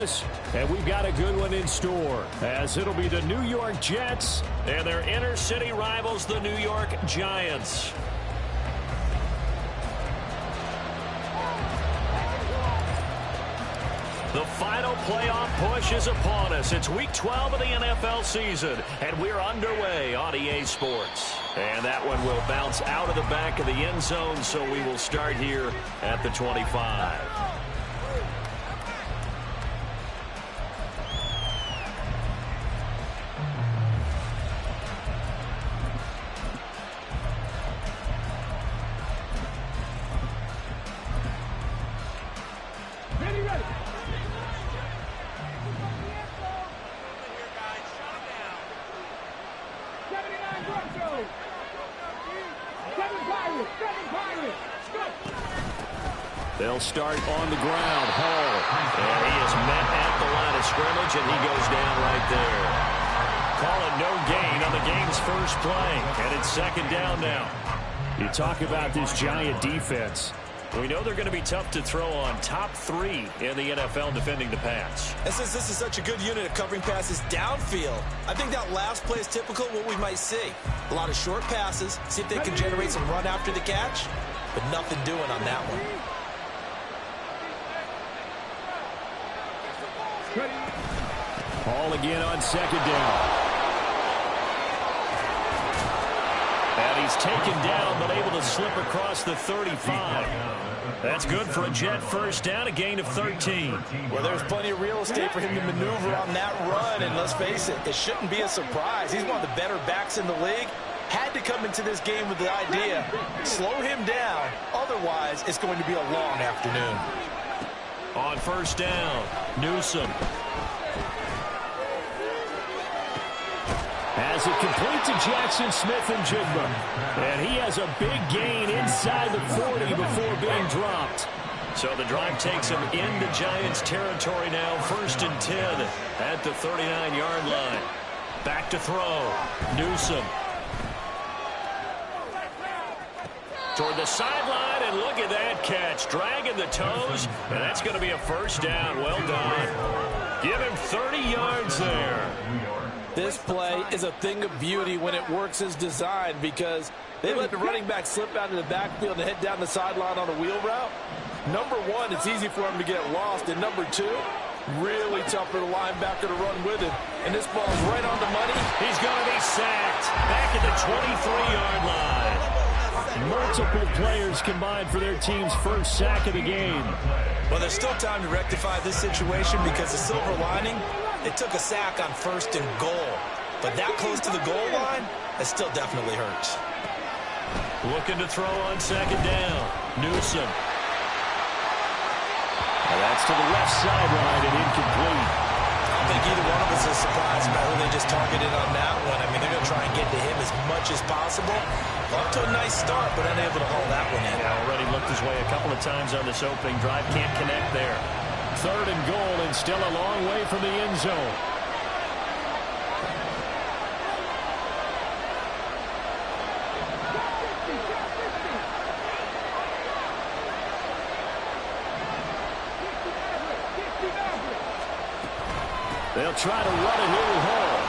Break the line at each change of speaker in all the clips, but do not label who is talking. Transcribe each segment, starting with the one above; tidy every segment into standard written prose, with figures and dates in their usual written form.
And we've got a good one in store, as it'll be the New York Jets and their inner city rivals, the New York Giants. The final playoff push is upon us. It's week 12 of the NFL season, and we're underway on EA Sports. And that one will bounce out of the back of the end zone, so we will start here at the 25. They'll start on the ground. Hall. And he is met at the line of scrimmage, and he goes down right there. Call it no gain on the game's first play. And it's second down now. You talk about this Giant defense. We know they're going to be tough to throw on. Top 3 in the NFL defending the pass.
And since this is such a good unit of covering passes downfield, I think that last play is typical of what we might see. A lot of short passes, see if they can generate some run after the catch, but nothing doing on that one.
Hall again on second down. And he's taken down, but able to slip across the 35. That's good for a Jet first down, a gain of 13.
Well, there's plenty of real estate for him to maneuver on that run, and let's face it, it shouldn't be a surprise. He's one of the better backs in the league. Had to come into this game with the idea, slow him down, otherwise it's going to be a long afternoon.
On first down, Newsom. As it complete to Jackson Smith-Njigba. And he has a big gain inside the 40 before being dropped. So the drive takes him into Giants territory now. First and 10 at the 39-yard line. Back to throw. Newsom. Toward the sideline, and look at that catch. Dragging the toes, and that's going to be a first down. Well done. Give him 30 yards there.
This play is a thing of beauty when it works as designed, because they let the running back slip out of the backfield and head down the sideline on a wheel route. Number one, it's easy for him to get lost. And number two, really tough for the linebacker to run with him. And this ball's right on the money.
He's going to be sacked back at the 23-yard line. Multiple players combined for their team's first sack of the game.
Well, there's still time to rectify this situation, because the silver lining, it took a sack on first and goal. But that close to the goal line, that still definitely hurts.
Looking to throw on second down. Newsom. And that's to the left sideline and incomplete.
I don't think either one of us is surprised about who they just targeted on that one. I mean, they're going to try and get to him as much as possible. Off to a nice start, but unable to haul that one in.
Yeah, already looked his way a couple of times on this opening drive. Can't connect there. Third and goal, and still a long way from the end zone. They'll try to run it here with Hall.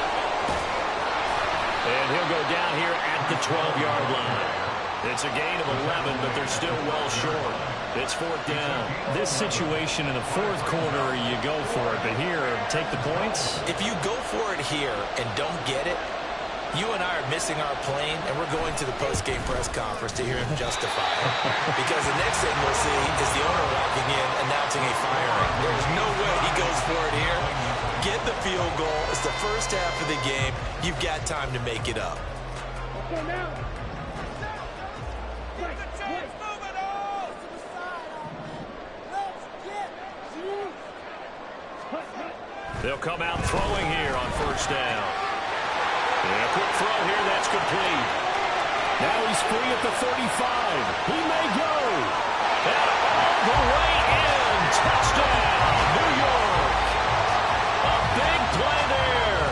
And he'll go down here at the 12-yard line. It's a gain of 11, but they're still well short. It's fourth down.
This situation in the fourth quarter, you go for it. But here, take the points.
If you go for it here and don't get it, you and I are missing our plane, and we're going to the post-game press conference to hear him justify it. Because the next thing we'll see is the owner walking in announcing a firing. There's no way he goes for it here. Get the field goal. It's the first half of the game. You've got time to make it up.
They'll come out throwing here on first down. And a quick throw here, that's complete. Now he's free at the 35. He may go. And all the way in. Touchdown, New York. A big play there.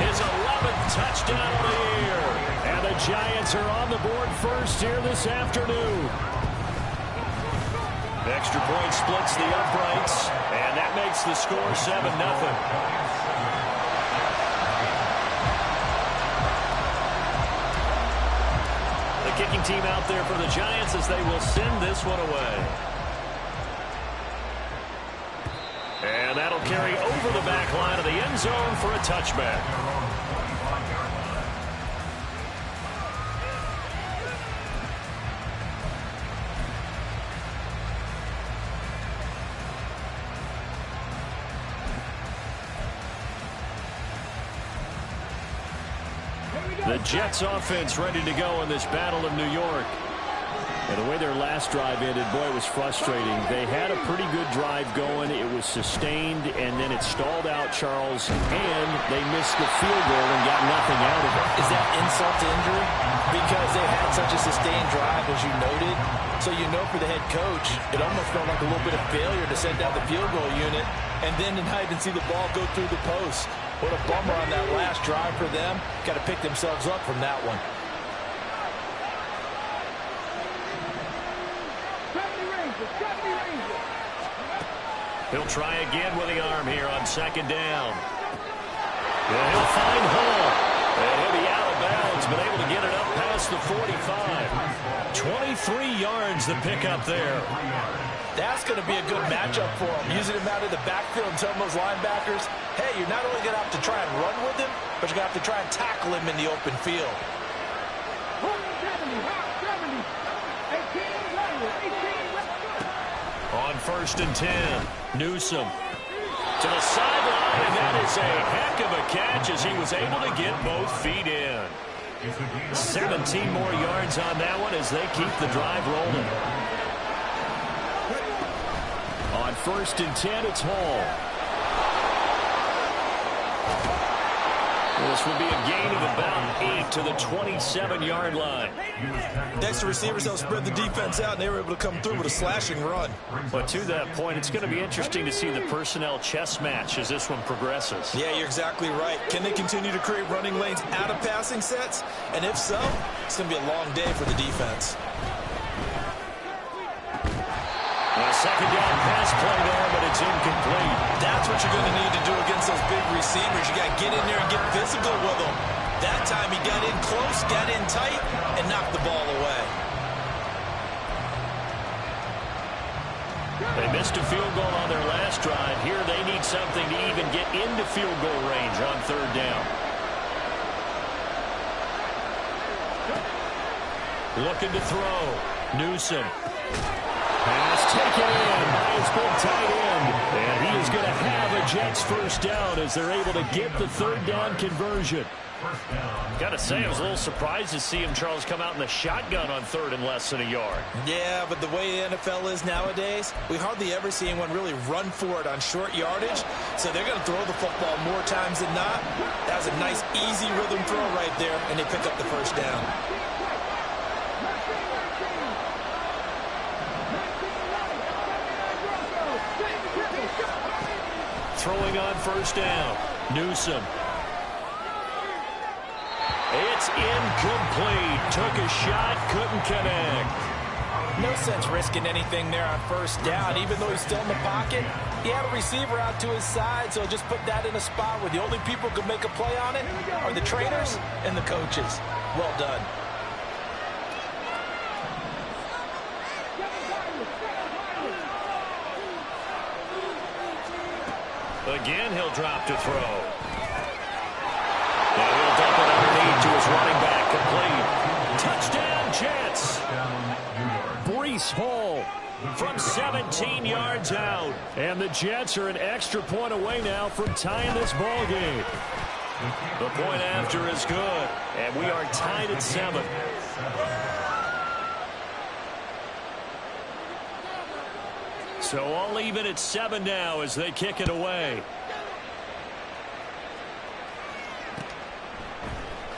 His 11th touchdown of the year. And the Giants are on the board first here this afternoon. Extra point splits the uprights, And that makes the score 7-0. Kicking team out there for the Giants as they will send this one away. And that'll carry over the back line of the end zone for a touchback. The Jets offense ready to go in this battle of New York. And the way their last drive ended, boy, it was frustrating. They had a pretty good drive going. It was sustained, and then it stalled out, Charles, and they missed the field goal and got nothing out of it.
Is that insult to injury? Because they had such a sustained drive, as you noted. So you know for the head coach, it almost felt like a little bit of failure to send out the field goal unit and then deny and see the ball go through the post. What a bummer on that last drive for them. Got to pick themselves up from that one.
He'll try again with the arm here on second down. And he'll find Hall. And he'll be out of bounds, but able to get it up past the 45. 23 yards the pickup there.
That's going to be a good matchup for him. Using him out of the backfield and telling those linebackers, hey, you're not only going to have to try and run with him, but you're going to have to try and tackle him in the open field.
On 1st and 10, Newsom to the sideline, and that is a heck of a catch as he was able to get both feet in. 17 more yards on that one as they keep the drive rolling. On 1st and 10, it's Hall. This will be a gain of about 8 to the 27-yard line.
Next to receivers, they'll spread the defense out, and they were able to come through with a slashing run.
But to that point, it's going to be interesting to see the personnel chess match as this one progresses.
Yeah, you're exactly right. Can they continue to create running lanes out of passing sets? And if so, it's going to be a long day for the defense.
A second down pass play there, but it's incomplete.
That's what you're going to need to do against those big receivers. You got to get in there and get physical with them. That time he got in close, got in tight, and knocked the ball away.
They missed a field goal on their last drive. Here they need something to even get into field goal range on 3rd down. Looking to throw. Newsom. Pass taken in by his big tight end. And he is going to have a Jets first down as they're able to get the 3rd down conversion. Got to say, I was a little surprised to see him, Charles, come out in the shotgun on 3rd and less than a yard.
Yeah, but the way the NFL is nowadays, we hardly ever see anyone really run for it on short yardage. So they're going to throw the football more times than not. That was a nice, easy rhythm throw right there, and they pick up the first down.
Throwing on 1st down. Newsom. It's incomplete. Took a shot, couldn't connect.
No sense risking anything there on 1st down. Even though he's still in the pocket, he had a receiver out to his side, so just put that in a spot where the only people who can make a play on it are the trainers and the coaches. Well done.
Again, he'll drop to throw. Now he'll dump it underneath to his running back, complete. Touchdown, Jets. Breece Hall from 17 yards out. And the Jets are an extra point away now from tying this ball game. The point after is good, and we are tied at 7. So all even at 7 now as they kick it away.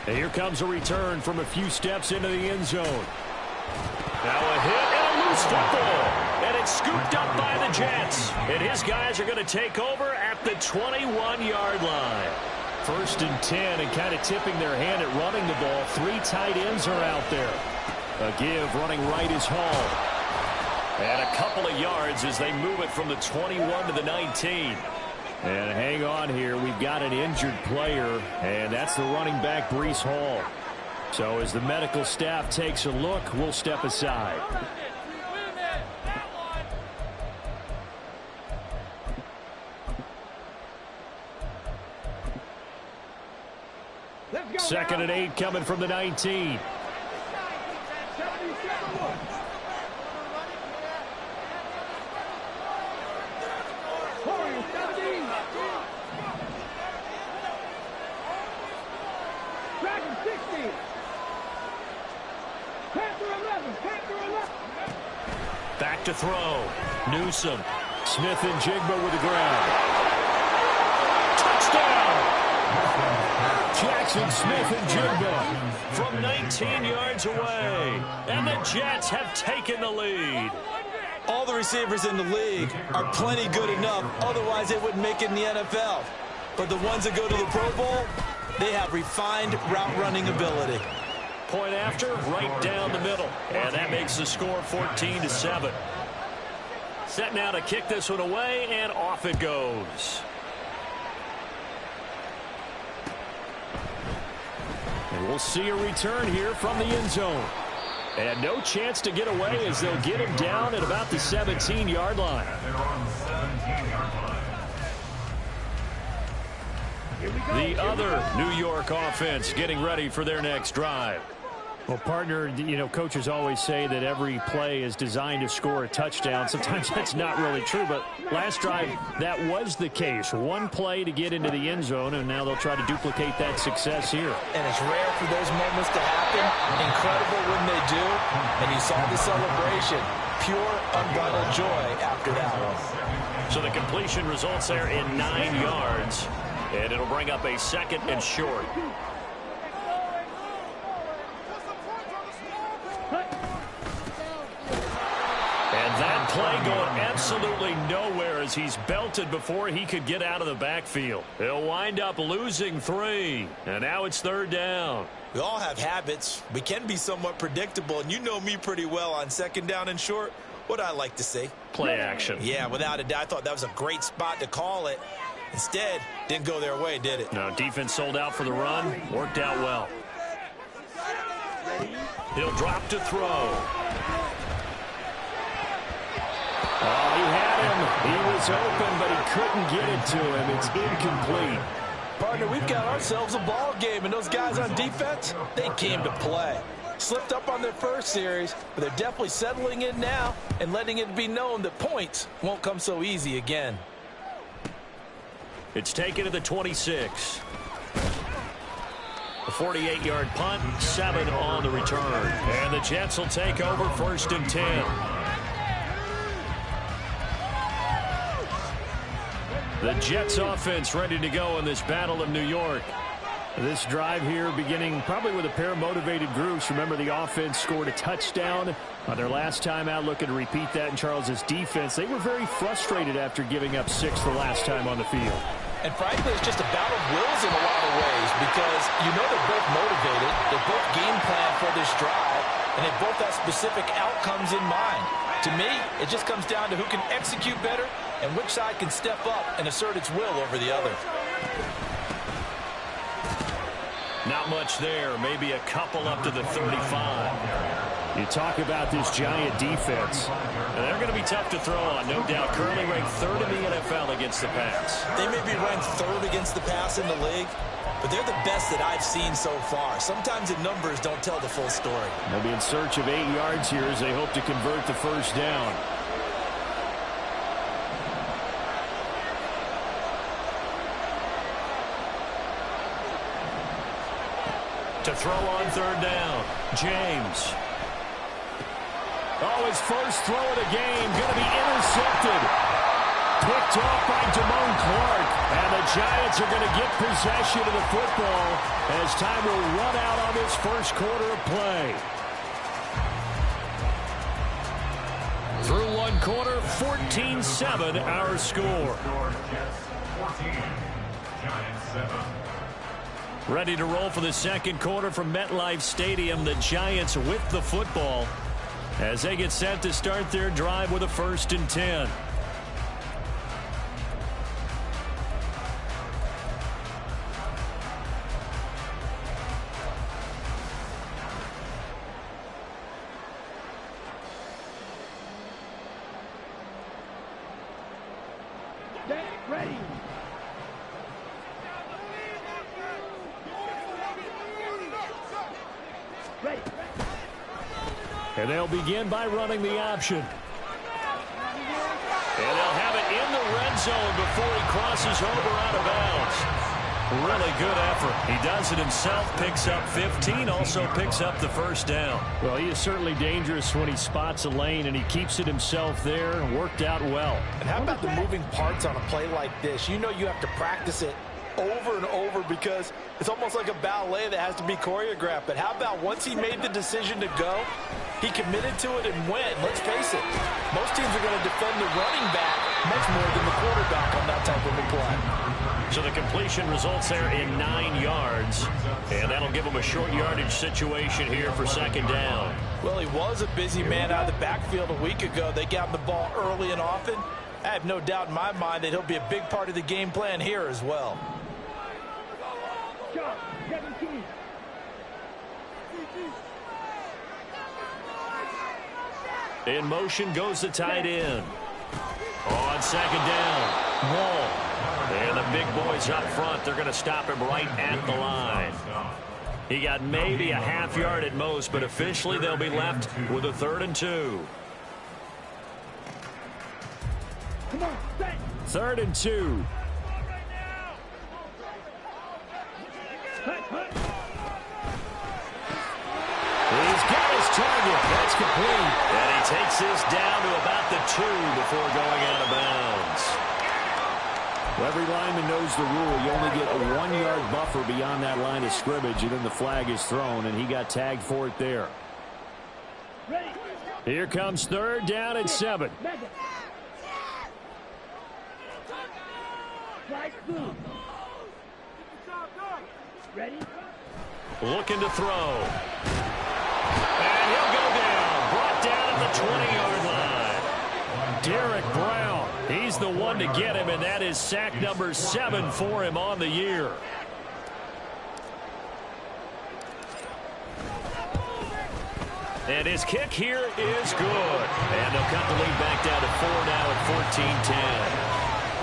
And here comes a return from a few steps into the end zone. Now a hit and a loose football. And it's scooped up by the Jets. And his guys are going to take over at the 21-yard line. 1st and 10, and kind of tipping their hand at running the ball. 3 tight ends are out there. A give running right is Hall. And a couple of yards as they move it from the 21 to the 19. And hang on here. We've got an injured player, and that's the running back, Breece Hall. So as the medical staff takes a look, we'll step aside. Second and 8 coming from the 19. Back to throw. Newsome. Smith and Jigba with the ground. Touchdown! Jackson Smith and Jigba from 19 yards away. And the Jets have taken the lead.
All the receivers in the league are plenty good enough. Otherwise, they wouldn't make it in the NFL. But the ones that go to the Pro Bowl, they have refined route running ability.
Point after, right down the middle. And that makes the score 14-7. Set now to kick this one away, and off it goes. And we'll see a return here from the end zone. And no chance to get away as they'll get him down at about the 17-yard line. The other New York offense getting ready for their next drive. Well, partner, you know, coaches always say that every play is designed to score a touchdown. Sometimes that's not really true, but last drive, that was the case. One play to get into the end zone, and now they'll try to duplicate that success here.
And it's rare for those moments to happen. Incredible when they do. And you saw the celebration. Pure, unbridled joy after that one.
So the completion results there in 9 yards, and it'll bring up a second and short. That play going absolutely nowhere as he's belted before he could get out of the backfield. He'll wind up losing 3, and now it's third down.
We all have habits. We can be somewhat predictable, and you know me pretty well on second down and short. What I like to say?
Play action.
Yeah, without a doubt. I thought that was a great spot to call it. Instead, didn't go their way, did it?
No, defense sold out for the run. Worked out well. He'll drop to throw. Oh, he had him. He was open, but he couldn't get it to him. It's incomplete.
Partner, we've got ourselves a ball game, and those guys on defense, they came to play. Slipped up on their first series, but they're definitely settling in now and letting it be known that points won't come so easy again.
It's taken to the 26. A 48-yard punt, 7 on the return. And the Jets will take over first and 10. The Jets offense ready to go in this Battle of New York. This drive here beginning probably with a pair of motivated groups. Remember, the offense scored a touchdown on their last time out. Looking to repeat that in Charles's defense. They were very frustrated after giving up 6 the last time on the field.
And frankly, it's just a battle of wills in a lot of ways because you know they're both motivated. They both game plan for this drive, and they both have specific outcomes in mind. To me, it just comes down to who can execute better and which side can step up and assert its will over the other.
Not much there. Maybe a couple up to the 35. You talk about this Giant defense. And they're going to be tough to throw on, no doubt. Currently ranked 3rd in the NFL against the pass.
They may be ranked 3rd against the pass in the league, but they're the best that I've seen so far. Sometimes the numbers don't tell the full story.
They'll be in search of 8 yards here as they hope to convert the first down. To throw on 3rd down, James. Oh, his first throw of the game going to be intercepted. Picked off by Damone Clark. And the Giants are going to get possession of the football as time will run out on this first quarter of play. Through one quarter, 14-7 our score. Ready to roll for the second quarter from MetLife Stadium. The Giants with the football.
as they get set to start their drive with a 1st and 10.
Ready.
And they'll begin by running the option. And they'll have it in the red zone before he crosses over out of bounds. Really good effort. He does it himself, picks up 15, also picks up the 1st down. Well, he is certainly dangerous when he spots a lane, and he keeps it himself there. Worked out well.
And how about the moving parts on a play like this? You know you have to practice it over and over because it's almost like a ballet that has to be choreographed. But how about once he made the decision to go, he committed to it and went. Let's face it, most teams are going to defend the running back much more than the quarterback on that type of a play.
So the completion results there in 9 yards, and that'll give him a short yardage situation here for 2nd down.
Well, he was a busy man out of the backfield a week ago. They got him the ball early and often. I have no doubt in my mind that he'll be a big part of the game plan here as well.
In motion goes the tight end. On 2nd down, Wall. And the big boys up front, they're going to stop him right at the line. He got maybe a half yard at most, but officially they'll be left with a 3rd and 2. 3rd and 2. He's got his target. That's complete. And he takes this down to about the 2 before going out of bounds.
Well, every lineman knows the rule. You only get a 1-yard buffer beyond that line of scrimmage, and then the flag is thrown, and he got tagged for it there.
Here comes 3rd down and 7.
Ready?
Looking to throw. And he'll go down. Brought down at the 20-yard line. Derek Brown. He's the one to get him, and that is sack number 7 for him on the year. And his kick here is good. And they'll cut the lead back down to 4 now at 14-10.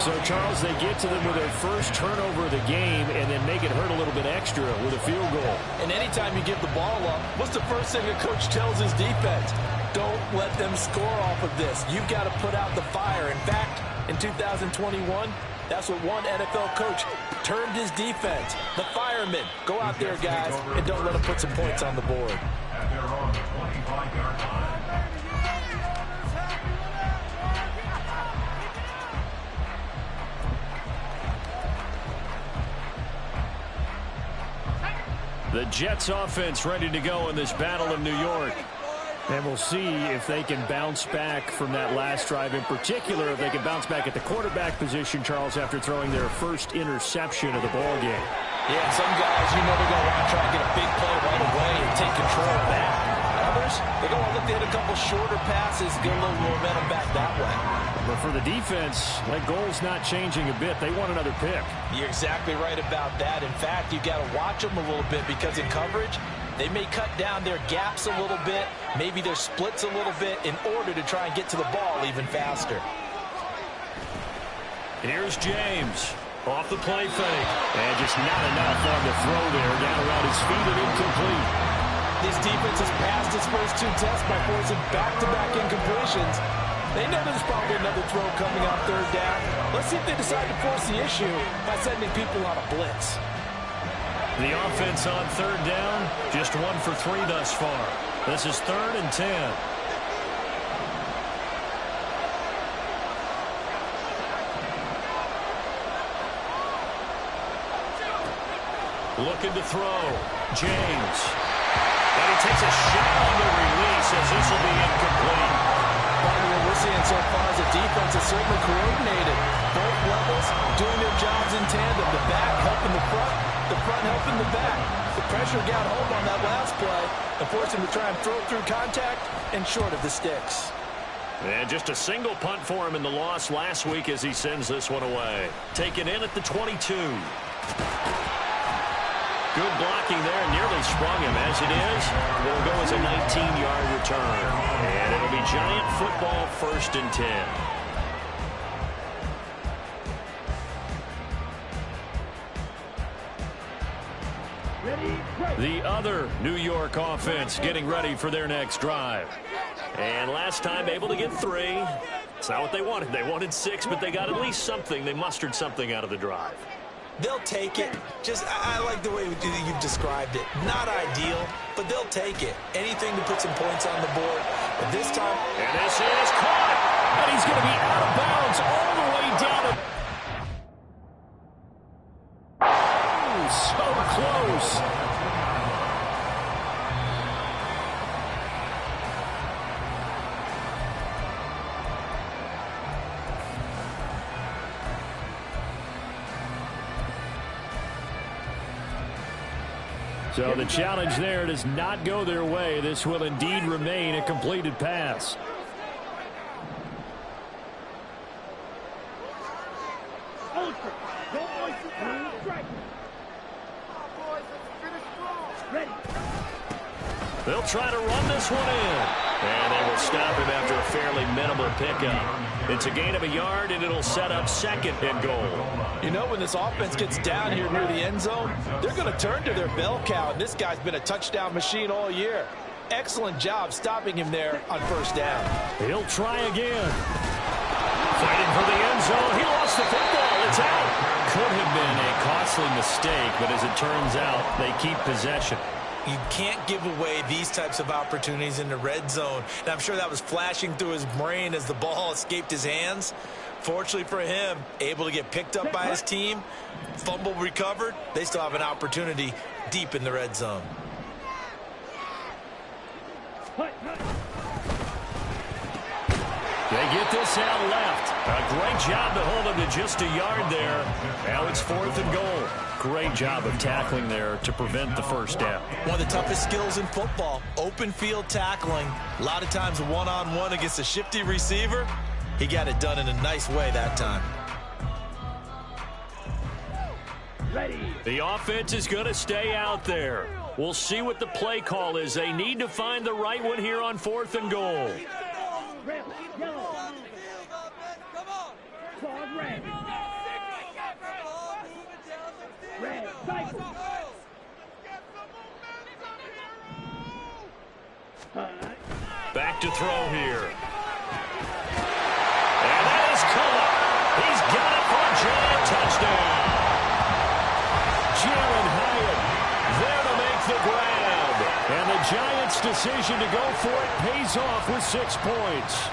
So, Charles, they get to them with their first turnover of the game and then make it hurt a little bit extra with a field goal.
And anytime you give the ball up, what's the first thing a coach tells his defense? Don't let them score off of this. You've got to put out the fire. In fact, in 2021, that's what one NFL coach termed his defense. The firemen. Go out there, guys, and don't let them put some points on the board.
The Jets offense ready to go in this Battle of New York.
And we'll see if they can bounce back from that last drive. In particular, if they can bounce back at the quarterback position, Charles, after throwing their first interception of the ball game.
Yeah, some guys, you know, they're going to want to try and get a big play right away and take control of that. Others, they're going to look to hit a couple shorter passes, get a little momentum back that way.
But for the defense, that goal's not changing a bit. They want another pick.
You're exactly right about that. In fact, you got to watch them a little bit because in coverage, they may cut down their gaps a little bit, maybe their splits a little bit in order to try and get to the ball even faster.
Here's James off the play fake. And just not enough on the throw there. Down around his feet and incomplete.
This defense has passed its first 2 tests by forcing back-to-back incompletions. They know there's probably another throw coming on 3rd down. Let's see if they decide to force the issue by sending people on a blitz.
The offense on 3rd down, just 1 for 3 thus far. This is 3rd and 10. Looking to throw. James. And he takes a shot on the release as this will be incomplete.
What we're seeing so far is the defense is certainly coordinated. Both levels doing their jobs in tandem. The back helping the front. The front helping the back. The pressure got home on that last play and forced him to try and throw through contact and short of the sticks.
And just a single punt for him in the loss last week as he sends this one away. Taken in at the 22. Good blocking there, nearly sprung him. As it is, will go as a 19-yard return. And it'll be Giant football, 1st and 10. The other New York offense getting ready for their next drive. And last time able to get 3. It's not what they wanted. They wanted 6, but they got at least something. They mustered something out of the drive.
They'll take it. I like the way you've described it. Not ideal, but they'll take it. Anything to put some points on the board. But this time...
And this is caught. And he's going to be out of bounds all the way down. So close. So the challenge there does not go their way. This will indeed remain a completed pass. They'll try to run this one in. And they will stop him after a fairly minimal pickup. It's a gain of a yard, and it'll set up 2nd and goal.
You know, when this offense gets down here near the end zone, they're going to turn to their bell cow, and this guy's been a touchdown machine all year. Excellent job stopping him there on 1st down.
He'll try again. Fighting for the end zone. He lost the football. It's out. Could have been a costly mistake, but as it turns out, they keep possession.
You can't give away these types of opportunities in the red zone. And I'm sure that was flashing through his brain as the ball escaped his hands. Fortunately for him, able to get picked up by his team, fumble recovered. They still have an opportunity deep in the red zone.
They get this out left. A great job to hold him to just a yard there. Now it's 4th and goal. Great job of tackling there to prevent the 1st down.
One of the toughest skills in football, open field tackling. A lot of times one-on-one against a shifty receiver. He got it done in a nice way that time.
Ready.
The offense is going to stay out there. We'll see what the play call is. They need to find the right one here on 4th and goal.
Red, yellow. Fog red. Red, cycle.
Back to throw here. And that is caught. He's got it for a giant touchdown. Jalen Hyatt there to make the grab. And the Giants' decision to go for it pays off with 6 points.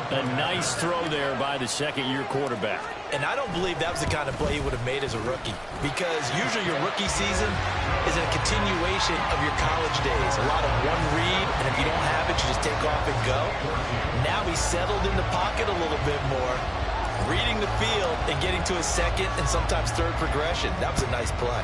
A nice throw there by the 2nd-year quarterback.
And I don't believe that was the kind of play he would have made as a rookie, because usually your rookie season is a continuation of your college days. A lot of one read, and if you don't have it, you just take off and go. Now he's settled in the pocket a little bit more, reading the field and getting to his 2nd and sometimes 3rd progression. That was a nice play.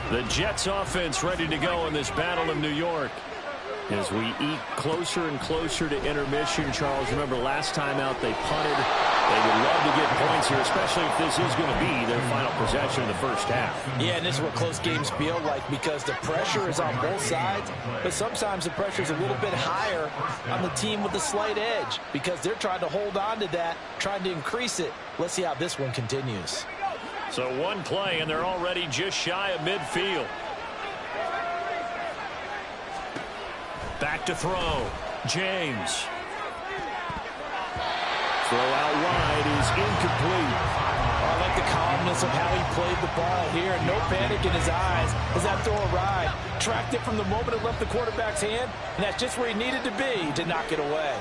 The Jets offense ready to go in this battle of New York. As we eat closer and closer to intermission, Charles, remember last time out they punted. They would love to get points here, especially if this is going to be their final possession in the 1st half.
Yeah, and this is what close games feel like, because the pressure is on both sides, but sometimes the pressure is a little bit higher on the team with the slight edge, because they're trying to hold on to that, trying to increase it. Let's see how this one continues.
So one play, and they're already just shy of midfield. Back to throw. James. Throw out wide is incomplete.
I like the calmness of how he played the ball here. No panic in his eyes as that throw arrived. Tracked it from the moment it left the quarterback's hand, and that's just where he needed to be to knock it away.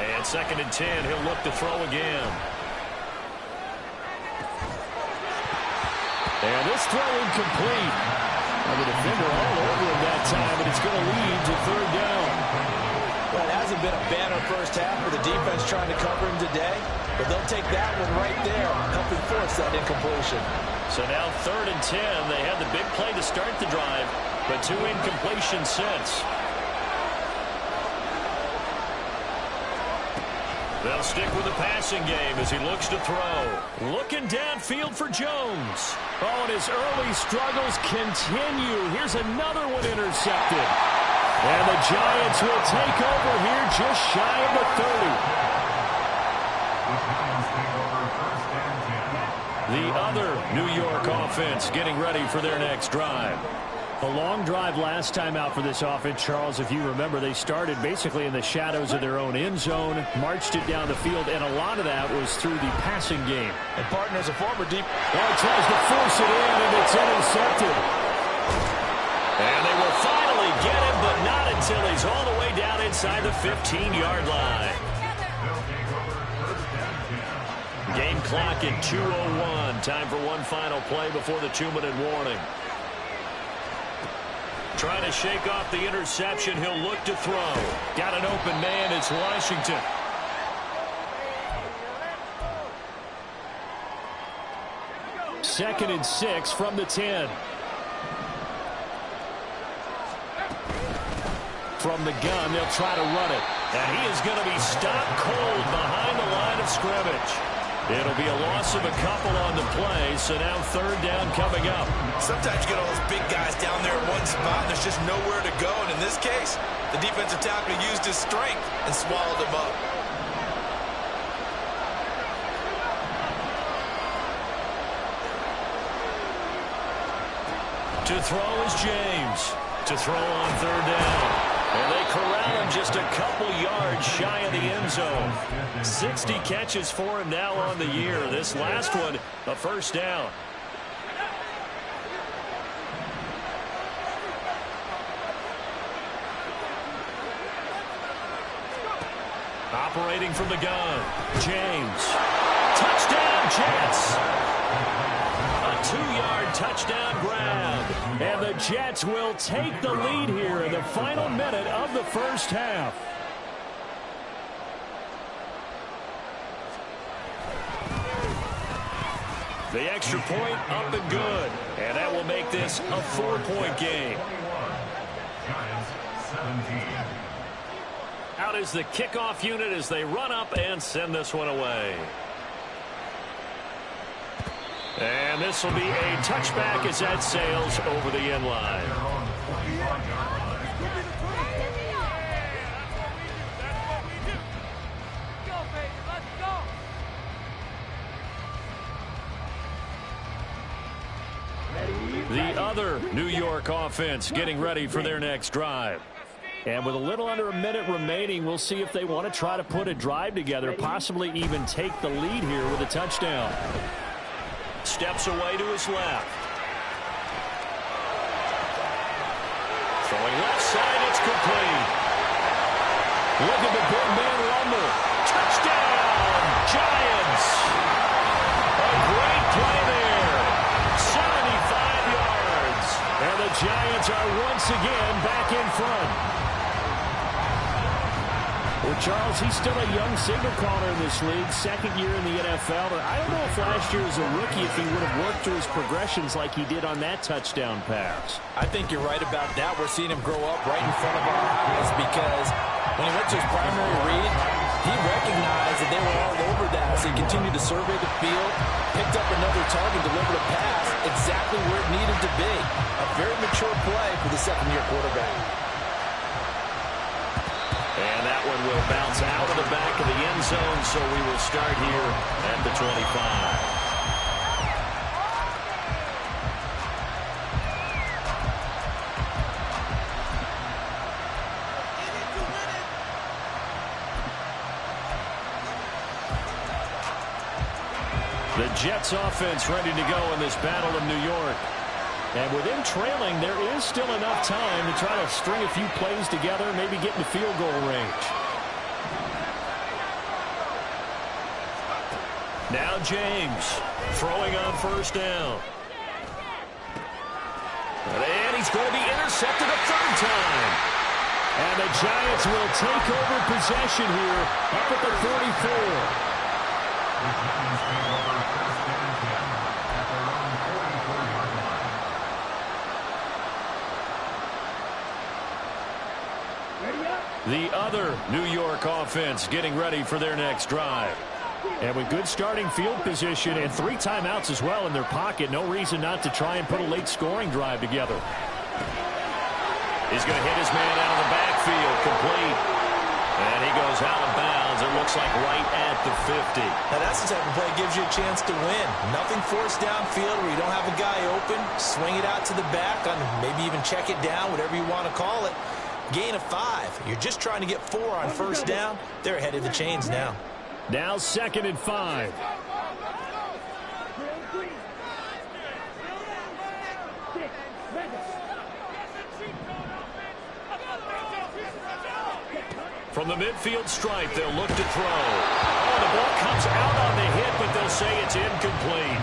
And 2nd and 10, he'll look to throw again. And this throw incomplete. The defender all over him that time, but it's going to lead to 3rd down.
Well, it hasn't been a banner first half for the defense trying to cover him today, but they'll take that one right there, helping force that incompletion.
So now 3rd and 10. They had the big play to start the drive, but 2 incompletions since. They'll stick with the passing game as he looks to throw. Looking downfield for Jones. Oh, and his early struggles continue. Here's another one intercepted. And the Giants will take over here just shy of the 30. The other New York offense getting ready for their next drive.
A long drive last time out for this offense, Charles. If you remember, they started basically in the shadows of their own end zone, marched it down the field, and a lot of that was through the passing game.
And partners, a former deep.
Well, he tries to force it in, and it's intercepted.
And they will finally get him, but not until he's all the way down inside the 15-yard line. Game clock at 2:01. Time for one final play before the 2-minute warning. Trying to shake off the interception. He'll look to throw. Got an open man. It's Washington.
Second and 6 from the 10. From the gun, they'll try to run it.
And he is going to be stopped cold behind the line of scrimmage. It'll be a loss of a couple on the play, so now 3rd down coming up.
Sometimes you get all those big guys down there in one spot, and there's just nowhere to go. And in this case, the defensive tackle used his strength and swallowed him up.
To throw is James. To throw on 3rd down. And they corral him just a couple yards shy of the end zone. 60 catches for him now on the year. This last one, a 1st down. Operating from the gun, James. Touchdown, Jets. A 2-yard touchdown grab.
And the Jets will take the lead here in the final minute of the first half.
The extra point up and good. And that will make this a 4-point game. Out is the kickoff unit as they run up and send this one away. And this will be a touchback as that sails over the end line. The other New York offense getting ready for their next drive.
And with a little under a minute remaining, we'll see if they want to try to put a drive together, possibly even take the lead here with a touchdown.
Steps away to his left. Throwing left side, it's complete. Look at the big man rumble. Touchdown, Giants. A great play there. 75 yards.
And the Giants are once again back in front. Well, Charles, he's still a young signal caller in this league, 2nd year in the NFL. But I don't know if last year as a rookie, if he would have worked through his progressions like he did on that touchdown pass.
I think you're right about that. We're seeing him grow up right in front of our eyes because when he went to his primary read, he recognized that they were all over that. So he continued to survey the field, picked up another target, delivered a pass exactly where it needed to be. A very mature play for the 2nd-year quarterback.
And that one will bounce out of the back of the end zone, so we will start here at the 25. The Jets offense ready to go in this battle of New York. And with them trailing, there is still enough time to try to string a few plays together, maybe get into field goal range. Now James throwing on first down. And he's going to be intercepted a third time. And the Giants will take over possession here up at the 44. The other New York offense getting ready for their next drive. And with good starting field position and 3 timeouts as well in their pocket, no reason not to try and put a late scoring drive together. He's going to hit his man out of the backfield, complete. And he goes out of bounds, it looks like right at the 50.
Now that's the type of play that gives you a chance to win. Nothing forced downfield where you don't have a guy open. Swing it out to the back, on maybe even check it down, whatever you want to call it. Gain of 5. You're just trying to get 4 on first down. They're ahead of the chains now.
Now 2nd and 5. From the midfield stripe, they'll look to throw. Oh, the ball comes out on the hit, but they'll say it's incomplete.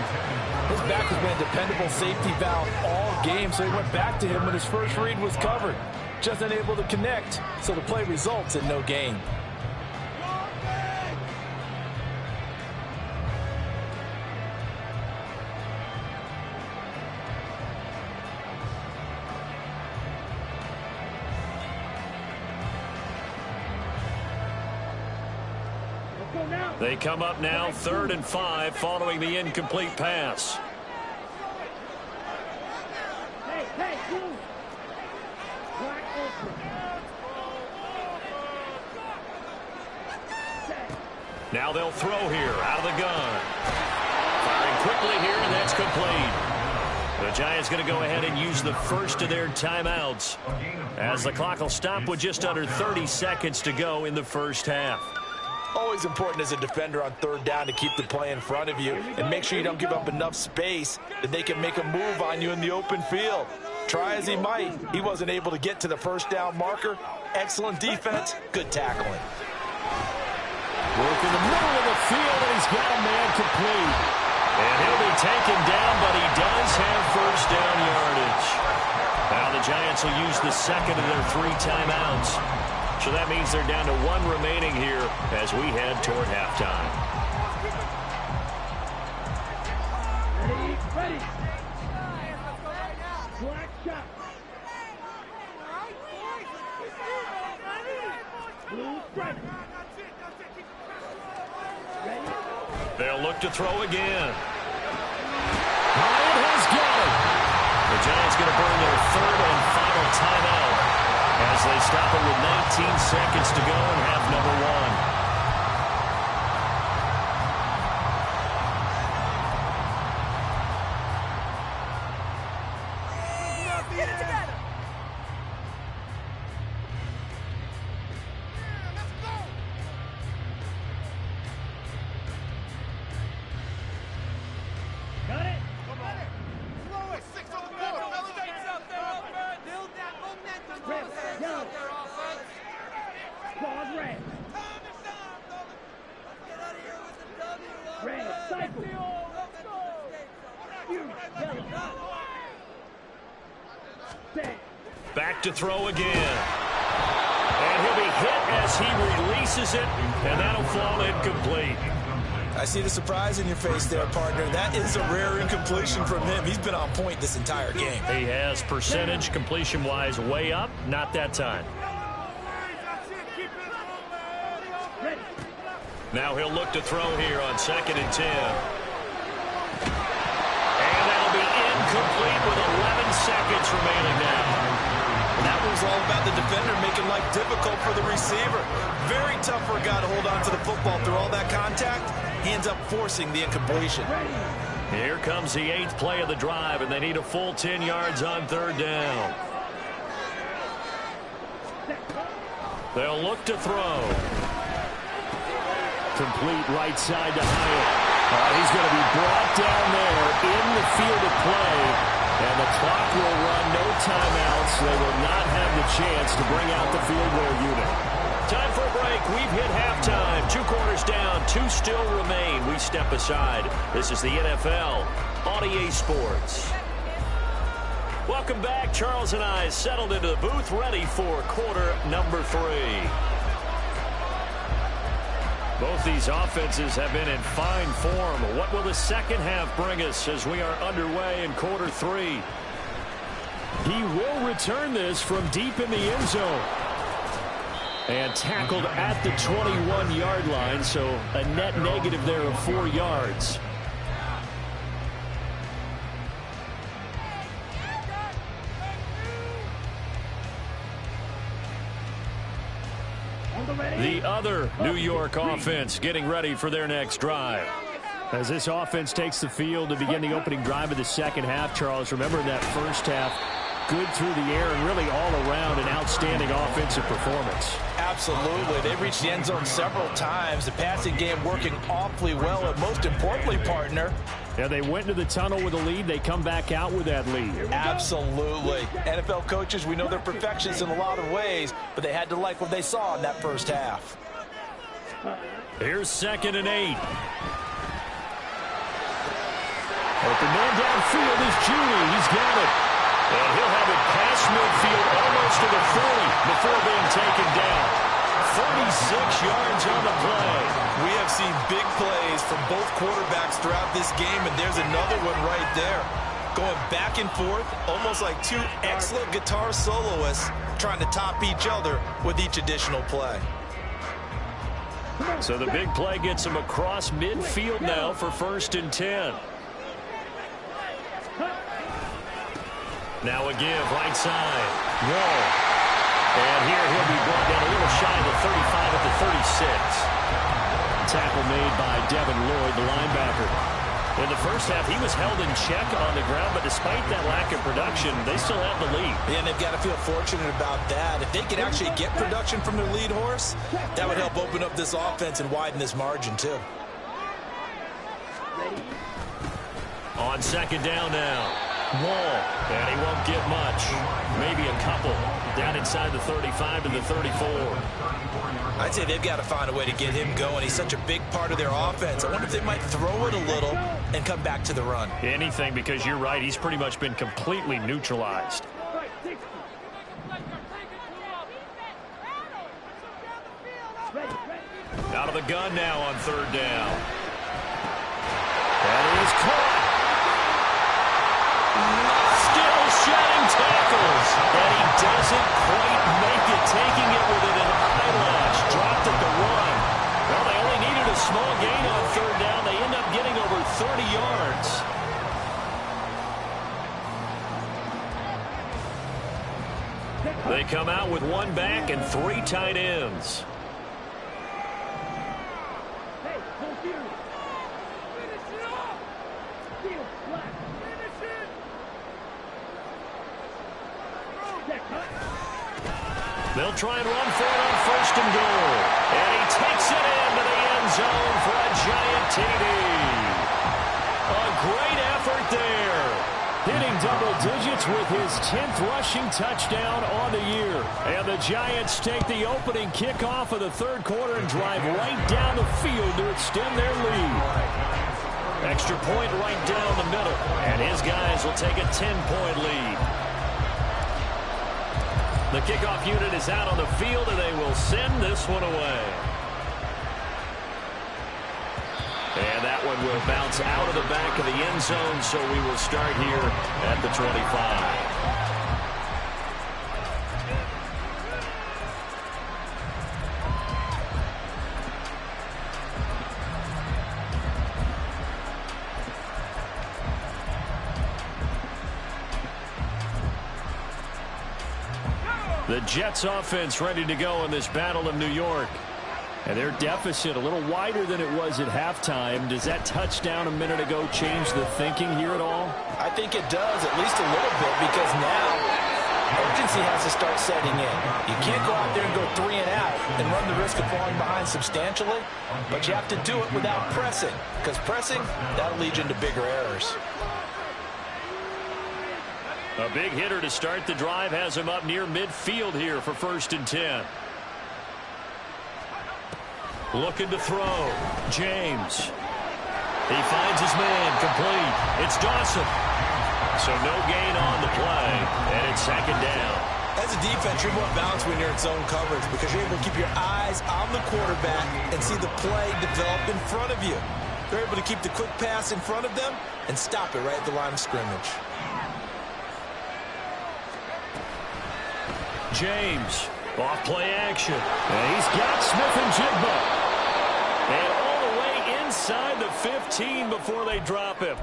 His back has been a dependable safety valve all game, so he went back to him when his first read was covered. Just unable to connect, so the play results in no gain.
They come up now 3rd and 5 following the incomplete pass. Now they'll throw here out of the gun. Firing quickly here, and that's complete. The Giants going to go ahead and use the first of their timeouts as the clock will stop with just under 30 seconds to go in the first half.
Always important as a defender on 3rd down to keep the play in front of you and make sure you don't give up enough space that they can make a move on you in the open field. Try as he might, he wasn't able to get to the first down marker. Excellent defense, good tackling.
Work in the middle of the field, and he's got a man complete. And he'll be taken down, but he does have first down yardage. Now the Giants will use the 2nd of their 3 timeouts. So that means they're down to 1 remaining here as we head toward halftime.
Ready. Black shot. Blue strike.
They'll look to throw again. Bryant has got it. The Giants going to burn their 3rd and final timeout as they stop it with 19 seconds to go in half number 1. Back to throw again. And he'll be hit as he releases it, and that'll fall incomplete.
I see the surprise in your face there, partner. That is a rare incompletion from him. He's been on point this entire game.
He has percentage completion-wise way up, not that time. Now he'll look to throw here on 2nd and 10. And that'll be incomplete with 11 seconds remaining now.
That was all about the defender making life difficult for the receiver. Very tough for a guy to hold on to the football through all that contact. He ends up forcing the incompletion.
Here comes the 8th play of the drive, and they need a full 10 yards on 3rd down. They'll look to throw. Complete right side to Hyatt. He's going to be brought down there in the field of play, and the clock will run, no timeouts. They will not have the chance to bring out the field goal unit. Time for a break. We've hit halftime. 2 quarters down, 2 still remain. We step aside. This is the NFL on EA Sports. Welcome back. Charles and I settled into the booth, ready for quarter number 3. Both these offenses have been in fine form. What will the second half bring us as we are underway in quarter 3? He will return this from deep in the end zone. And tackled at the 21-yard line, so a net negative there of 4 yards. The other New York offense getting ready for their next drive. As this offense takes the field to begin the opening drive of the second half, Charles, remember that first half, good through the air and really all around an outstanding offensive performance.
Absolutely. They reached the end zone several times. The passing game working awfully well, and most importantly, partner,
yeah, they went into the tunnel with a lead. They come back out with that lead.
Absolutely. NFL coaches, we know they're perfectionists in a lot of ways, but they had to like what they saw in that first half.
Here's 2nd and 8. Open man downfield is Julie. He's got it. And he'll have it past midfield almost to the 40 before being taken down. 46 yards on the play.
We have seen big plays from both quarterbacks throughout this game, and there's another one right there. Going back and forth, almost like 2 excellent guitar soloists trying to top each other with each additional play.
So the big play gets him across midfield now for 1st and 10. Now a give, right side. Wall. And here he'll be brought down a little shy of the 35 at the 36. Tackle made by Devin Lloyd, the linebacker. In the first half, he was held in check on the ground, but despite that lack of production, they still have the lead.
Yeah, and they've got to feel fortunate about that. If they can actually get production from their lead horse, that would help open up this offense and widen this margin, too.
On 2nd down now. Wall, and he won't get much. Maybe a couple. Down inside the 35 to the 34.
I'd say they've got to find a way to get him going. He's such a big part of their offense. I wonder if they might throw it a little and come back to the run.
Anything, because you're right. He's pretty much been completely neutralized. Out of the gun now on 3rd down. That is caught. Still shedding tackles. And he doesn't quite make it, taking it within an eyelash. Dropped at the 1. Well, they only needed a small gain on 3rd down. They end up getting over 30 yards. They come out with 1 back and 3 tight ends. They'll try and run for it on 1st and goal. And he takes it into the end zone for a giant TD. A great effort there. Hitting double digits with his 10th rushing touchdown on the year. And the Giants take the opening kickoff of the 3rd quarter and drive right down the field to extend their lead. Extra point right down the middle. And his guys will take a 10-point lead. The kickoff unit is out on the field, and they will send this one away. And that one will bounce out of the back of the end zone, so we will start here at the 25. The Jets offense ready to go in this Battle of New York. And their deficit a little wider than it was at halftime. Does that touchdown a minute ago change the thinking here at all?
I think it does, at least a little bit, because now urgency has to start setting in. You can't go out there and go 3 and out and run the risk of falling behind substantially, but you have to do it without pressing, because pressing, that'll lead you into bigger errors.
A big hitter to start the drive has him up near midfield here for 1st and 10. Looking to throw. James. He finds his man, complete. It's Dawson. So no gain on the play, and it's 2nd down.
As a defense, you're more balanced when you're in zone coverage because you're able to keep your eyes on the quarterback and see the play develop in front of you. They're able to keep the quick pass in front of them and stop it right at the line of scrimmage.
James, off play action. And he's got Smith-Njigba. And all the way inside the 15 before they drop him.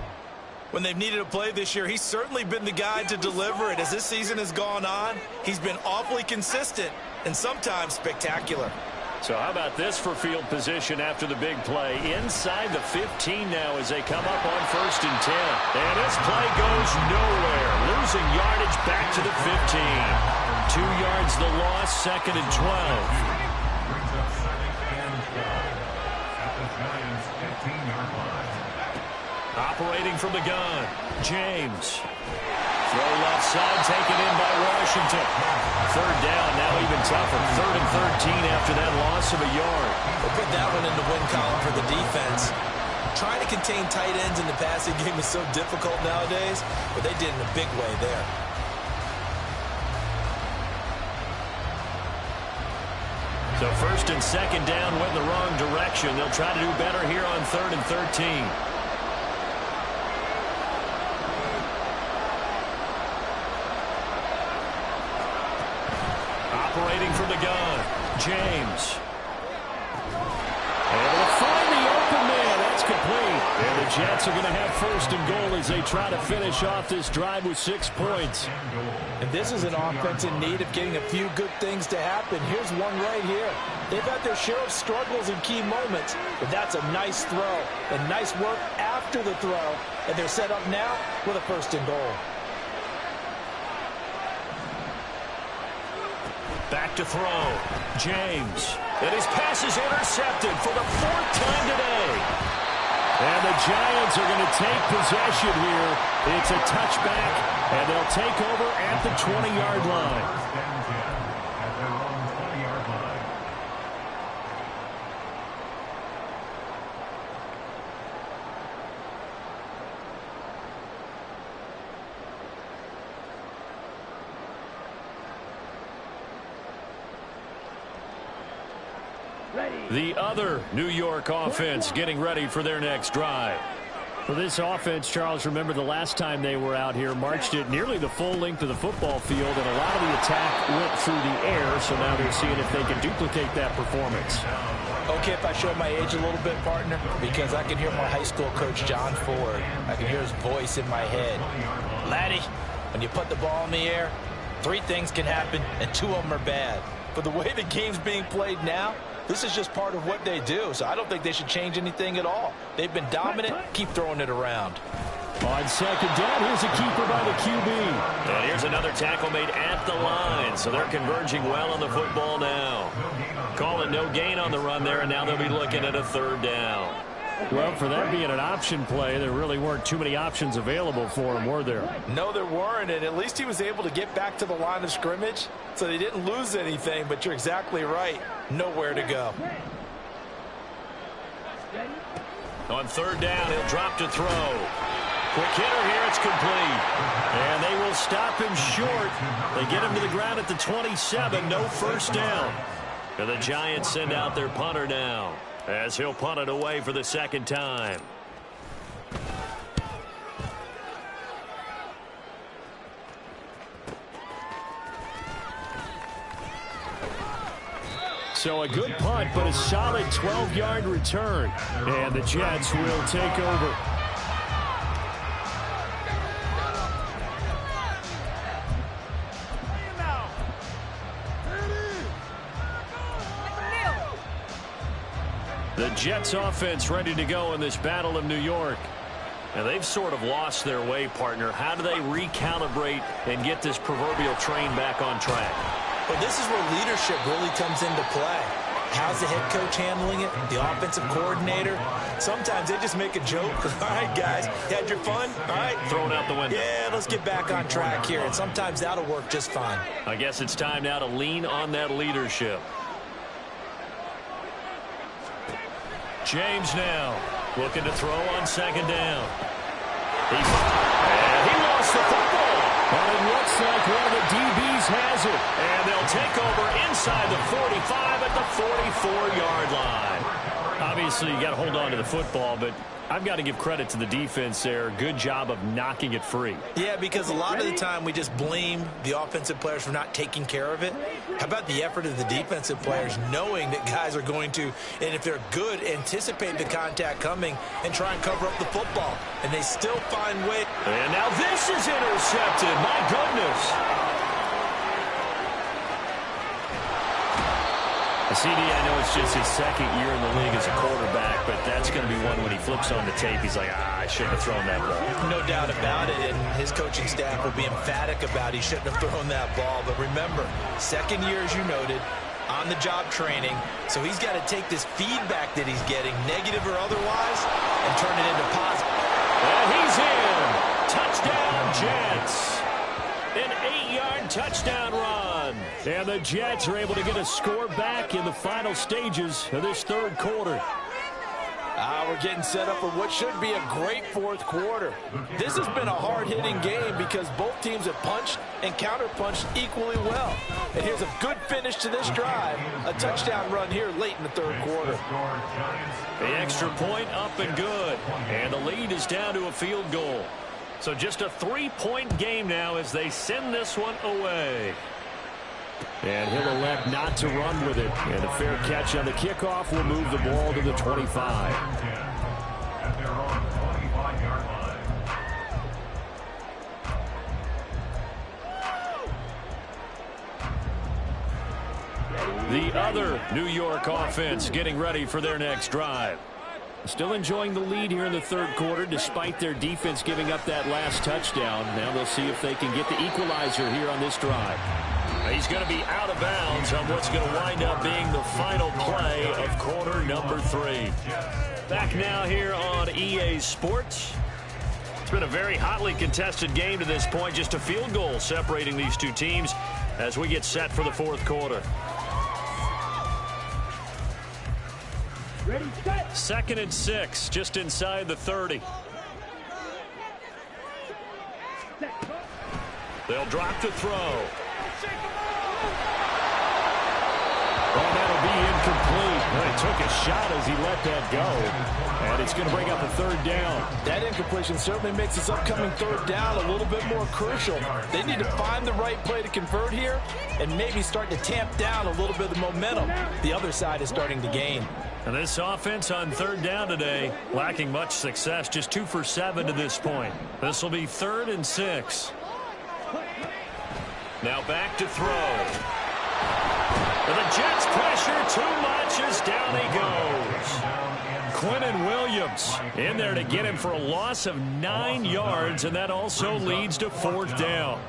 When they've needed a play this year, he's certainly been the guy to deliver it. As this season has gone on, he's been awfully consistent and sometimes spectacular.
So how about this for field position after the big play? Inside the 15 now as they come up on 1st and 10. And this play goes nowhere. Losing yardage back to the 15. 2 yards the loss, 2nd and 12. Operating from the gun, James. Throw left side, taken in by Washington. 3rd down, now even tougher. 3rd and 13 after that loss of a yard.
We'll put that one in the win column for the defense. Trying to contain tight ends in the passing game is so difficult nowadays, but they did in a big way there.
So 1st and 2nd down went in the wrong direction. They'll try to do better here on 3rd and 13. Operating from the gun, James. Able to find the open man. That's complete. And the Jets are going to have 1st and goal as they try to finish off this drive with 6 points.
And this is an offense in need of getting a few good things to happen. Here's one right here. They've had their share of struggles in key moments, but that's a nice throw and nice work after the throw. And they're set up now with a 1st and goal.
Back to throw. James. And his pass is intercepted for the 4th time today. And the Giants are going to take possession here. It's a touchback, and they'll take over at the 20-yard line. The other New York offense getting ready for their next drive.
For this offense, Charles, remember the last time they were out here, marched it nearly the full length of the football field, and a lot of the attack went through the air, so now they're seeing if they can duplicate that performance.
Okay, if I show my age a little bit, partner, because I can hear my high school coach, John Ford. I can hear his voice in my head. Laddie, when you put the ball in the air, 3 things can happen, and 2 of them are bad. But the way the game's being played now, this is just part of what they do, so I don't think they should change anything at all. They've been dominant. Keep throwing it around.
On 2nd down, here's a keeper by the QB.
And here's another tackle made at the line, so they're converging well on the football now. Calling no gain on the run there, and now they'll be looking at a 3rd down.
Well, for that being an option play, there really weren't too many options available for him, were there?
No, there weren't, and at least he was able to get back to the line of scrimmage, so they didn't lose anything, but you're exactly right. Nowhere to go.
On 3rd down, he'll drop to throw. Quick hitter here, it's complete. And they will stop him short. They get him to the ground at the 27, no 1st down. And the Giants send out their punter now, as he'll punt it away for the 2nd time.
So a good punt, but a solid 12-yard return. And the Jets will take over. The Jets offense ready to go in this Battle of New York.
And they've sort of lost their way, partner. How do they recalibrate and get this proverbial train back on track?
Well, this is where leadership really comes into play. How's the head coach handling it? The offensive coordinator? Sometimes they just make a joke. All right, guys, you had your fun? All right.
Thrown out the window.
Yeah, let's get back on track here. And sometimes that'll work just fine.
I guess it's time now to lean on that leadership. James now looking to throw on second down. And he lost the football. And it looks like one of the DBs has it. And they'll take over inside the 45 at the 44-yard line. Obviously, you got to hold on to the football, but I've got to give credit to the defense there. Good job of knocking it free.
Yeah, because a lot of the time we just blame the offensive players for not taking care of it. How about the effort of the defensive players knowing that guys are going to, and if they're good, anticipate the contact coming and try and cover up the football. And they still find ways.
And now this is intercepted. My goodness. CD, I know it's just his second year in the league as a quarterback, but that's going to be one when he flips on the tape. He's like, I shouldn't have thrown that ball.
No doubt about it, and his coaching staff will be emphatic about he shouldn't have thrown that ball. But remember, second year, as you noted, on-the-job training, so he's got to take this feedback that he's getting, negative or otherwise, and turn it into positive.
And he's in. Touchdown, Jets. An 8-yard touchdown run. And the Jets are able to get a score back in the final stages of this third quarter.
We're getting set up for what should be a great fourth quarter. This has been a hard-hitting game because both teams have punched and counterpunched equally well. And here's a good finish to this drive. A touchdown run here late in the third quarter.
The extra point up and good. And the lead is down to a field goal. So just a 3-point game now as they send this one away. And he'll elect not to run with it. And a fair catch on the kickoff will move the ball to the 25. The other New York offense getting ready for their next drive. Still enjoying the lead here in the third quarter despite their defense giving up that last touchdown. Now they'll see if they can get the equalizer here on this drive. He's going to be out of bounds on what's going to wind up being the final play of quarter number 3. Back now here on EA Sports. It's been a very hotly contested game to this point. Just a field goal separating these two teams as we get set for the fourth quarter.
Ready, set.
2nd and 6, just inside the 30. They'll drop to throw. And that'll be incomplete. Well, he took a shot as he let that go. And it's going to bring up a third down.
That incompletion certainly makes this upcoming third down a little bit more crucial. They need to find the right play to convert here and maybe start to tamp down a little bit of the momentum the other side is starting to gain.
And this offense on third down today, lacking much success, just 2 for 7 to this point. This will be 3rd and 6. Now back to throw. And the Jets pressure too much as down he goes. Quinnen Williams in there to get him for a loss of 9 yards, and that also leads to 4th down.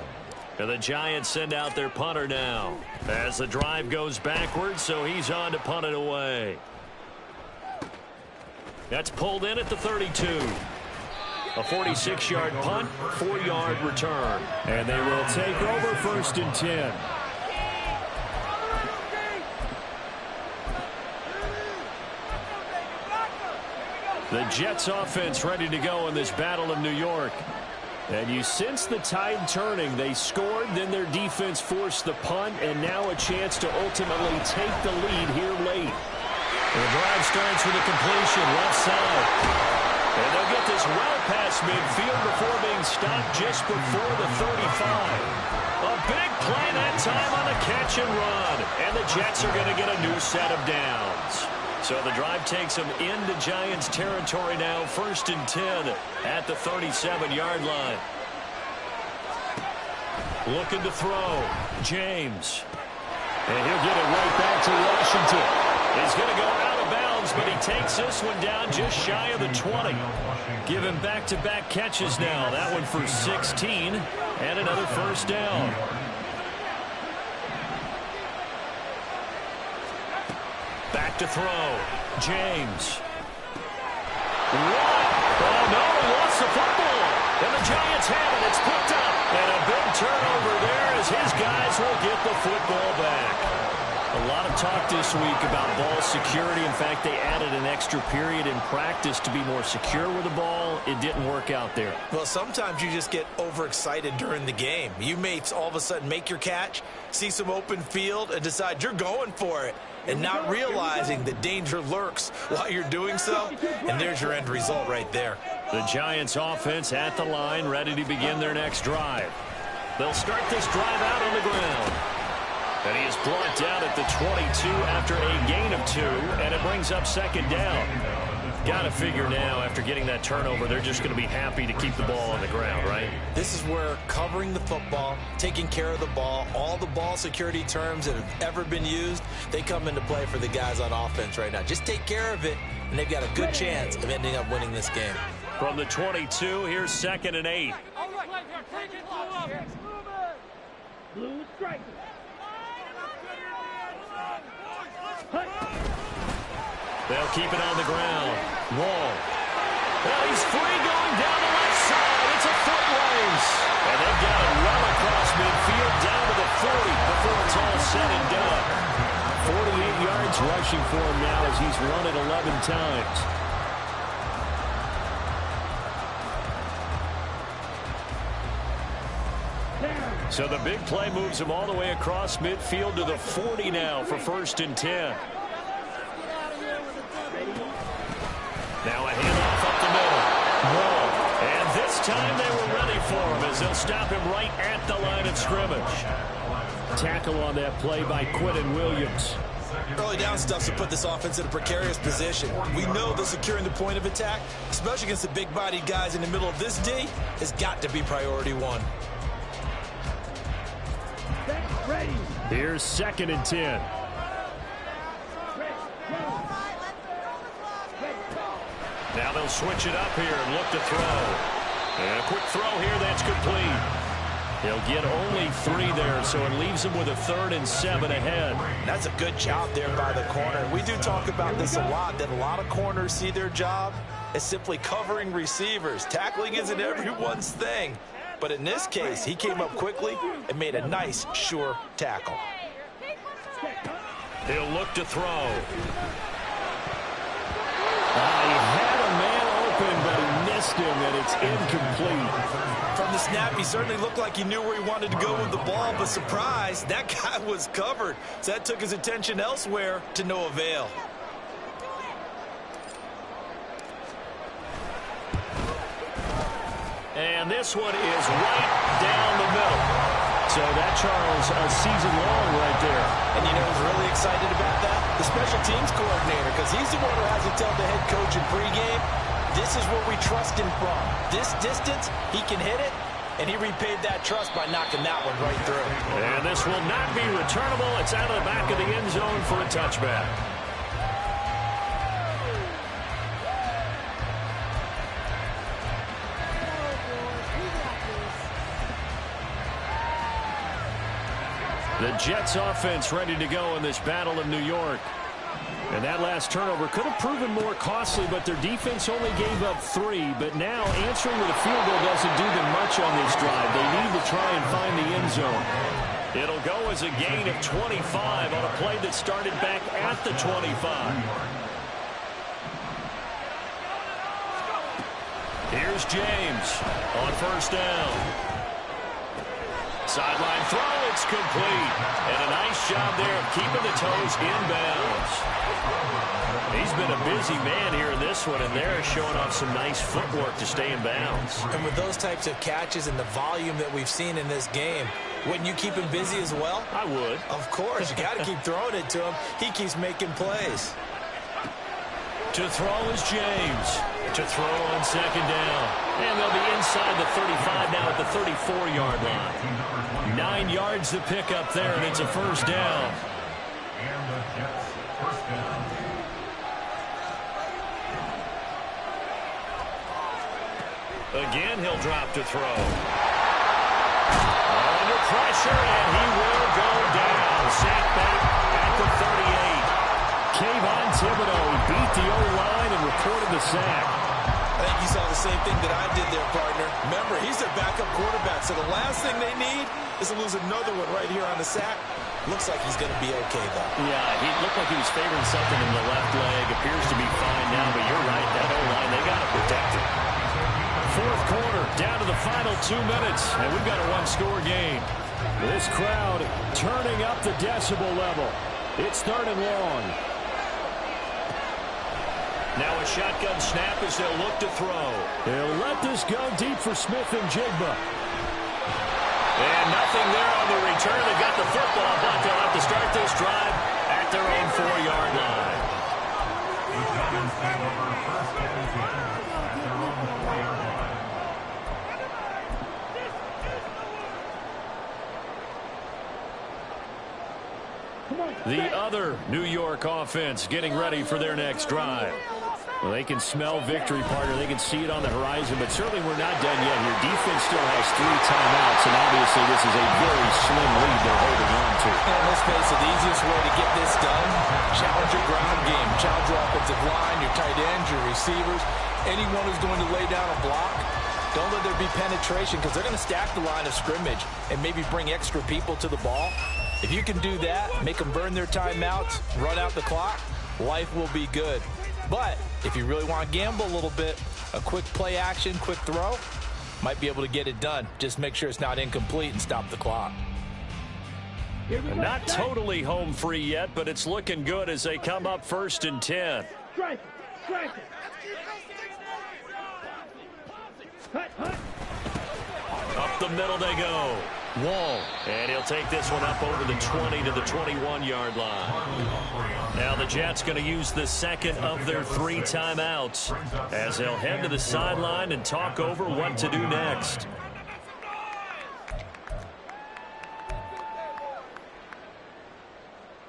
And the Giants send out their punter now as the drive goes backwards, so he's on to punt it away. That's pulled in at the 32. A 46-yard punt, 4-yard return. And they will take over 1st and 10. The Jets offense ready to go in this battle of New York. And you sense the tide turning. They scored, then their defense forced the punt, and now a chance to ultimately take the lead here late. And the drive starts with a completion left side. And they'll get this well past midfield before being stopped just before the 35. A big play that time on the catch and run. And the Jets are going to get a new set of downs. So the drive takes them into Giants territory now. 1st and 10 at the 37-yard line. Looking to throw. James. And he'll get it right back to Washington. He's going to go out of bounds goes, but he takes this one down just shy of the 20. Giving back-to-back catches now. That one for 16 and another first down. Back to throw. James. What? Oh, no, he lost the football. And the Giants have it. It's picked up. And a big turnover there as his guys will get the football back. A lot of talk this week about ball security. In fact, they added an extra period in practice to be more secure with the ball. It didn't work out there.
Well, sometimes you just get overexcited during the game. You may all of a sudden make your catch, see some open field, and decide you're going for it, and not realizing the danger lurks while you're doing so. And there's your end result right there.
The Giants offense at the line, ready to begin their next drive. They'll start this drive out on the ground. And he is brought down at the 22 after a gain of 2, and it brings up second down. Got to figure now, after getting that turnover, they're just going to be happy to keep the ball on the ground, right?
This is where covering the football, taking care of the ball, all the ball security terms that have ever been used, they come into play for the guys on offense right now. Just take care of it, and they've got a good chance of ending up winning this game.
From the 22, here's 2nd and 8.
Blue strike.
They'll keep it on the ground. Wall. Well, he's free going down the left side. It's a foot race. And they've got it well across midfield down to the 40 before it's all said and done. 48 yards rushing for him now as he's run it 11 times. So the big play moves him all the way across midfield to the 40 now for 1st and 10. Now a handoff up the middle. Wall. And this time they were ready for him as they'll stop him right at the line of scrimmage. Tackle on that play by Quinton Williams.
Early down stuff to put this offense in a precarious position. We know that securing the point of attack, especially against the big-bodied guys in the middle of this D, has got to be priority 1.
Ready.
Here's 2nd and 10. Now they'll switch it up here and look to throw. And a quick throw here, that's complete. He'll get only 3 there, so it leaves him with a 3rd and 7 ahead.
That's a good job there by the corner. We do talk about this a lot, that a lot of corners see their job as simply covering receivers. Tackling isn't everyone's thing. But in this case, he came up quickly and made a nice, sure tackle.
He'll look to throw. He had a man open, but he missed him, and it's incomplete.
From the snap, he certainly looked like he knew where he wanted to go with the ball, but surprise, that guy was covered. So that took his attention elsewhere to no avail.
And this one is right down the middle. So that, Charles, a season long right there.
And you know who's really excited about that? The special teams coordinator, because he's the one who has to tell the head coach in pregame, this is where we trust him from. This distance, he can hit it, and he repaid that trust by knocking that one right through.
And this will not be returnable. It's out of the back of the end zone for a touchback. The Jets offense ready to go in this Battle of New York. And that last turnover could have proven more costly, but their defense only gave up 3. But now answering with a field goal doesn't do them much on this drive. They need to try and find the end zone. It'll go as a gain of 25 on a play that started back at the 25. Here's James on 1st down. Sideline throw, it's complete. And a nice job there of keeping the toes inbounds. He's been a busy man here in this one, and they're showing off some nice footwork to stay in bounds.
And with those types of catches and the volume that we've seen in this game, wouldn't you keep him busy as well?
I would.
Of course. You got to keep throwing it to him. He keeps making plays.
To throw is James. To throw on 2nd down. And they'll be inside the 35 now at the 34-yard line. 9 yards to pick up there, and it's a 1st down. Again, he'll drop to throw. Under pressure, and he will go down. Sacked back at the 38. Kayvon Thibodeau beat the O-line and recorded the sack.
I think you saw the same thing that I did there, partner. Remember, he's their backup quarterback, so the last thing they need is to lose another one right here on the sack. Looks like he's going to be okay, though.
Yeah, he looked like he was favoring something in the left leg. Appears to be fine now, but you're right. That O-line, they got to protect it. Fourth quarter, down to the final 2 minutes, and we've got a one-score game. This crowd turning up the decibel level. It's third and long. Now a shotgun snap as they'll look to throw. They'll let this go deep for Smith and Jigba. And nothing there on the return. They got the football, but they'll have to start this drive at their own 4-yard line. The other New York offense getting ready for their next drive. Well, they can smell victory, partner. They can see it on the horizon, but certainly we're not done yet here. Defense still has 3 timeouts, and obviously this is a very slim lead they're holding on to.
And let's face it, the easiest way to get this done, challenge your ground game. Challenge your offensive line, your tight ends, your receivers, anyone who's going to lay down a block. Don't let there be penetration because they're going to stack the line of scrimmage and maybe bring extra people to the ball. If you can do that, make them burn their timeouts, run out the clock, life will be good. But if you really want to gamble a little bit, a quick play action, quick throw, might be able to get it done. Just make sure it's not incomplete and stop the clock.
Not totally home free yet, but it's looking good as they come up 1st and 10.
Strike it. Strike it. Hut, hut.
Up the middle they go. Wall. And he'll take this one up over the 20 to the 21-yard line. Now the Jets going to use the second of their 3 timeouts as they'll head to the sideline and talk over what to do next.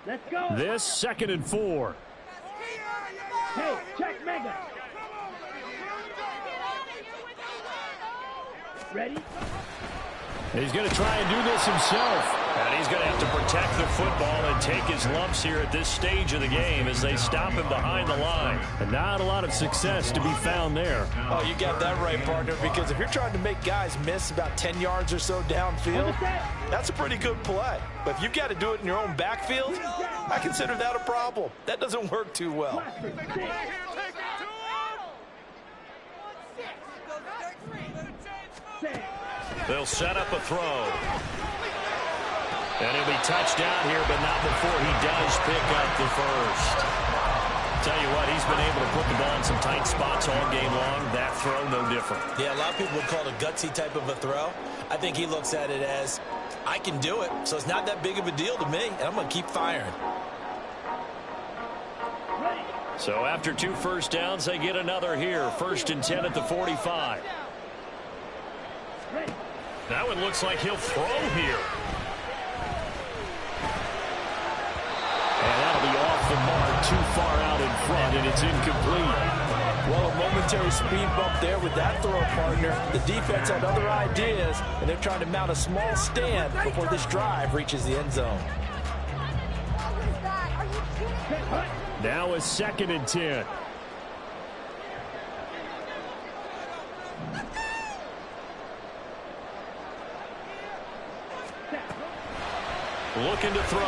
Let's go.
This 2nd and 4.
Hey, check Mega. Ready?
He's going to try and do this himself. And he's going to have to protect the football and take his lumps here at this stage of the game as they stop him behind the line. And not a lot of success to be found there.
Oh, you got that right, partner, because if you're trying to make guys miss about 10 yards or so downfield, that's a pretty good play. But if you've got to do it in your own backfield, I consider that a problem. That doesn't work too well.
They'll set up a throw. And he'll be touched down here, but not before he does pick up the first. Tell you what, he's been able to put the ball in some tight spots all game long. That throw, no different.
Yeah, a lot of people would call it a gutsy type of a throw. I think he looks at it as, I can do it, so it's not that big of a deal to me, and I'm going to keep firing.
So after 2 first downs, they get another here. 1st and 10 at the 45. That one looks like he'll throw here. And that'll be off the mark, too far out in front, and it's incomplete.
Well, a momentary speed bump there with that throw, partner. The defense had other ideas, and they're trying to mount a small stand before this drive reaches the end zone.
Now a 2nd and 10. Looking to throw.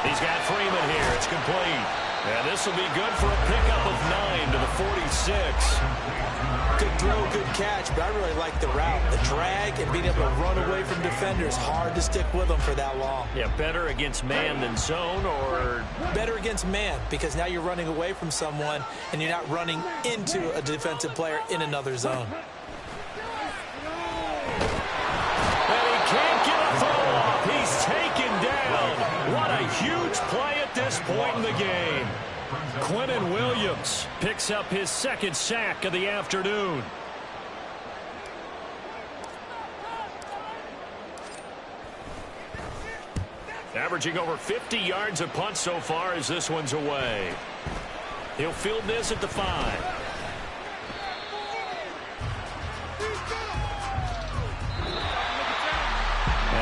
He's got Freeman here. It's complete. And this will be good for a pickup of 9 to the 46.
Good throw, good catch, but I really like the route. The drag and being able to run away from defenders. Hard to stick with them for that long.
Yeah, better against man than zone, or
better against man, because now you're running away from someone and you're not running into a defensive player in another zone.
Can't get a throw off. He's taken down. What a huge play at this point in the game. Quentin Williams picks up his 2nd sack of the afternoon. Averaging over 50 yards a punt so far as this one's away. He'll field this at the 5.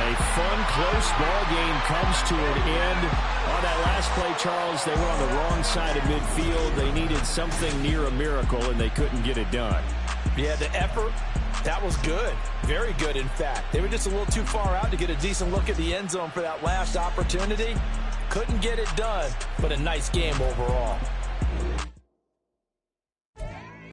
A fun, close ball game comes to an end. On that last play, Charles, they were on the wrong side of midfield. They needed something near a miracle, and they couldn't get it done.
Yeah, the effort, that was good. Very good, in fact. They were just a little too far out to get a decent look at the end zone for that last opportunity. Couldn't get it done, but a nice game overall.